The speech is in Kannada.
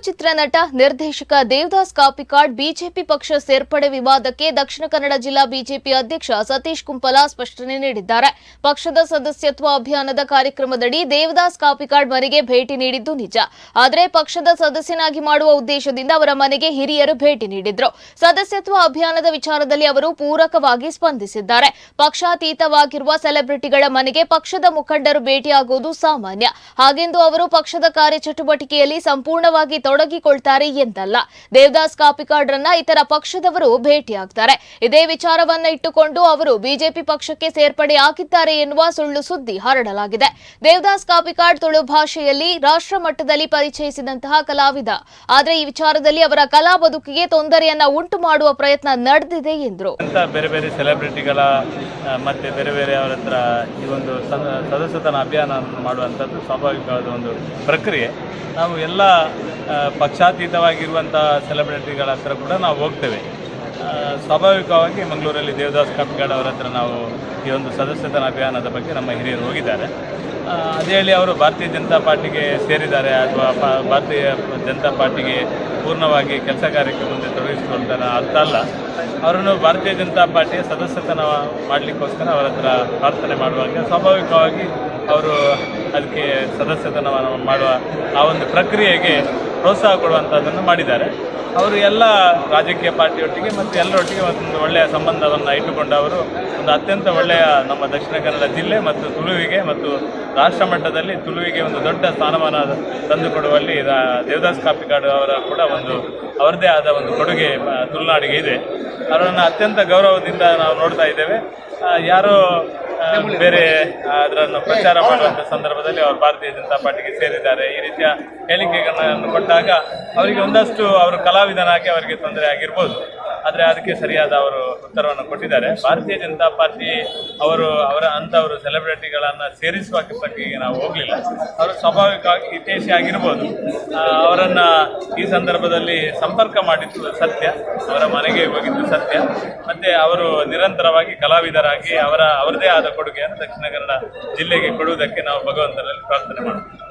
ಚಿತ್ರನಟ ನಿರ್ದೇಶಕ ದೇವದಾಸ್ ಕಾಪಿಕಾಡ್ ಬಿಜೆಪಿ ಪಕ್ಷ ಸೇರ್ಪಡೆ ವಿವಾದಕ್ಕೆ ದಕ್ಷಿಣ ಕನ್ನಡ ಜಿಲ್ಲಾ ಬಿಜೆಪಿ ಅಧ್ಯಕ್ಷ ಸತೀಶ್ ಕುಂಪಲ ಸ್ಪಷ್ಟನೆ ನೀಡಿದ್ದಾರೆ. ಪಕ್ಷದ ಸದಸ್ಯತ್ವ ಅಭಿಯಾನದ ಕಾರ್ಯಕ್ರಮದಡಿ ದೇವದಾಸ್ ಕಾಪಿಕಾಡ್ ಮನೆಗೆ ಭೇಟಿ ನೀಡಿದ್ದು ನಿಜ. ಆದರೆ ಪಕ್ಷದ ಸದಸ್ಯನಾಗಿ ಮಾಡುವ ಉದ್ದೇಶದಿಂದ ಅವರ ಮನೆಗೆ ಹಿರಿಯರು ಭೇಟಿ ನೀಡಿದ್ರು. ಸದಸ್ಯತ್ವ ಅಭಿಯಾನದ ವಿಚಾರದಲ್ಲಿ ಅವರು ಪೂರಕವಾಗಿ ಸ್ಪಂದಿಸಿದ್ದಾರೆ. ಪಕ್ಷಾತೀತವಾಗಿರುವ ಸೆಲೆಬ್ರಿಟಿಗಳ ಮನೆಗೆ ಪಕ್ಷದ ಮುಖಂಡರು ಭೇಟಿಯಾಗುವುದು ಸಾಮಾನ್ಯ. ಹಾಗೆಂದು ಅವರು ಪಕ್ಷದ ಕಾರ್ಯಚಟುವಟಿಕೆಯಲ್ಲಿ ಸಂಪೂರ್ಣವಾಗಿ ತೊಡಗಿಕೊಳ್ತಾರೆ ಎಂದಲ್ಲ. ದೇವದಾಸ್ ಕಾಪಿಕಾಡ್ರನ್ನ ಇತರ ಪಕ್ಷದವರು ಭೇಟಿಯಾಗ್ತಾರೆ. ಇದೇ ವಿಚಾರವನ್ನ ಇಟ್ಟುಕೊಂಡು ಅವರು ಬಿಜೆಪಿ ಪಕ್ಷಕ್ಕೆ ಸೇರ್ಪಡೆಯಾಗಿದ್ದಾರೆ ಎನ್ನುವ ಸುಳ್ಳು ಸುದ್ದಿ ಹರಡಲಾಗಿದೆ. ದೇವದಾಸ್ ಕಾಪಿಕಾಡ್ ತುಳು ಭಾಷೆಯಲ್ಲಿ ರಾಷ್ಟ್ರ ಮಟ್ಟದಲ್ಲಿ ಪರಿಚಯಿಸಿದಂತಹ ಕಲಾವಿದ. ಆದರೆ ಈ ವಿಚಾರದಲ್ಲಿ ಅವರ ಕಲಾ ಬದುಕಿಗೆ ತೊಂದರೆಯನ್ನ ಉಂಟು ಮಾಡುವ ಪ್ರಯತ್ನ ನಡೆದಿದೆ ಎಂದರು. ಬೇರೆ ಬೇರೆ ಸೆಲೆಬ್ರಿಟಿಗಳ ಮತ್ತೆ ಬೇರೆ ಬೇರೆ ಅವರ ಹತ್ರ ಈ ಒಂದು ಸದಸ್ಯತನ ಅಭಿಯಾನ ಮಾಡುವಂಥದ್ದು ಸ್ವಾಭಾವಿಕವಾದ ಒಂದು ಪ್ರಕ್ರಿಯೆ. ನಾವು ಎಲ್ಲ ಪಕ್ಷಾತೀತವಾಗಿರುವಂಥ ಸೆಲೆಬ್ರಿಟಿಗಳ ಹತ್ರ ಕೂಡ ನಾವು ಹೋಗ್ತೇವೆ. ಸ್ವಾಭಾವಿಕವಾಗಿ ಮಂಗಳೂರಲ್ಲಿ ದೇವದಾಸ್ ಕಾಪಿಕಾಡ್ ಅವರ ಹತ್ರ ನಾವು ಈ ಒಂದು ಸದಸ್ಯತನ ಅಭಿಯಾನದ ಬಗ್ಗೆ ನಮ್ಮ ಹಿರಿಯರು ಹೋಗಿದ್ದಾರೆ. ಅದೇ ಹೇಳಿ ಅವರು ಭಾರತೀಯ ಜನತಾ ಪಾರ್ಟಿಗೆ ಸೇರಿದ್ದಾರೆ ಅಥವಾ ಭಾರತೀಯ ಜನತಾ ಪಾರ್ಟಿಗೆ ಪೂರ್ಣವಾಗಿ ಕೆಲಸ ಕಾರ್ಯಕ್ಕೆ ಮುಂದೆ ತೊಡಗಿಸಿಕೊಳ್ತಾರೆ ಅಂತ ಅಲ್ಲ. ಅವರನ್ನು ಭಾರತೀಯ ಜನತಾ ಪಾರ್ಟಿಯ ಸದಸ್ಯತನ ಮಾಡಲಿಕ್ಕೋಸ್ಕರ ಅವರ ಹತ್ರ ಪ್ರಾರ್ಥನೆ ಮಾಡುವಾಗ ಸ್ವಾಭಾವಿಕವಾಗಿ ಅವರು ಅದಕ್ಕೆ ಸದಸ್ಯತನವನ್ನು ಮಾಡುವ ಆ ಒಂದು ಪ್ರಕ್ರಿಯೆಗೆ ಪ್ರೋತ್ಸಾಹ ಕೊಡುವಂಥದ್ದನ್ನು ಮಾಡಿದ್ದಾರೆ. ಅವರು ಎಲ್ಲ ರಾಜಕೀಯ ಪಾರ್ಟಿಯೊಟ್ಟಿಗೆ ಮತ್ತು ಎಲ್ಲರೊಟ್ಟಿಗೆ ಒಂದು ಒಳ್ಳೆಯ ಸಂಬಂಧವನ್ನು ಇಟ್ಟುಕೊಂಡು ಅವರು ಒಂದು ಅತ್ಯಂತ ಒಳ್ಳೆಯ ನಮ್ಮ ದಕ್ಷಿಣ ಕನ್ನಡ ಜಿಲ್ಲೆ ಮತ್ತು ತುಳುವಿಗೆ ಮತ್ತು ರಾಷ್ಟ್ರ ಮಟ್ಟದಲ್ಲಿ ತುಳುವಿಗೆ ಒಂದು ದೊಡ್ಡ ಸ್ಥಾನಮಾನ ತಂದುಕೊಡುವಲ್ಲಿ ದೇವದಾಸ್ ಕಾಪಿಕಾಡ್ ಅವರ ಕೂಡ ಒಂದು ಅವರದೇ ಆದ ಒಂದು ಕೊಡುಗೆ ತುಳುನಾಡಿಗೆ ಇದೆ. ಅವರನ್ನು ಅತ್ಯಂತ ಗೌರವದಿಂದ ನಾವು ನೋಡ್ತಾ ಇದ್ದೇವೆ. ಯಾರೋ ಬೇರೆ ಅದನ್ನು ಪ್ರಚಾರ ಮಾಡುವಂಥ ಸಂದರ್ಭದಲ್ಲಿ ಅವರು ಭಾರತೀಯ ಜನತಾ ಪಾರ್ಟಿಗೆ ಸೇರಿದ್ದಾರೆ ಈ ರೀತಿಯ ಹೇಳಿಕೆಗಳನ್ನು ಕೊಟ್ಟಾಗ ಅವರಿಗೆ ಒಂದಷ್ಟು ಅವರು ಕಲಾವಿದನಾಗಿ ಅವರಿಗೆ ತೊಂದರೆ ಆಗಿರ್ಬೋದು. ಆದರೆ ಅದಕ್ಕೆ ಸರಿಯಾದ ಅವರು ಉತ್ತರವನ್ನು ಕೊಟ್ಟಿದ್ದಾರೆ. ಭಾರತೀಯ ಜನತಾ ಪಾರ್ಟಿ ಅವರ ಅಂಥವರು ಸೆಲೆಬ್ರಿಟಿಗಳನ್ನು ಸೇರಿಸುವ ಪ್ರಕ್ರಿಯೆಗೆ ನಾವು ಹೋಗಲಿಲ್ಲ. ಅವರು ಸ್ವಾಭಾವಿಕವಾಗಿ ಹಿತೈಷಿ ಆಗಿರ್ಬೋದು. ಅವರನ್ನು ಈ ಸಂದರ್ಭದಲ್ಲಿ ಸಂಪರ್ಕ ಮಾಡಿದ್ದು ಸತ್ಯ, ಅವರ ಮನೆಗೆ ಹೋಗಿದ್ದು ಸತ್ಯ. ಮತ್ತು ಅವರು ನಿರಂತರವಾಗಿ ಕಲಾವಿದರಾಗಿ ಅವರದೇ ಆದ ಕೊಡುಗೆಯನ್ನು ದಕ್ಷಿಣ ಕನ್ನಡ ಜಿಲ್ಲೆಗೆ ಕೊಡುವುದಕ್ಕೆ ನಾವು ಭಗವಂತನಲ್ಲಿ ಪ್ರಾರ್ಥನೆ ಮಾಡ್ತೀವಿ.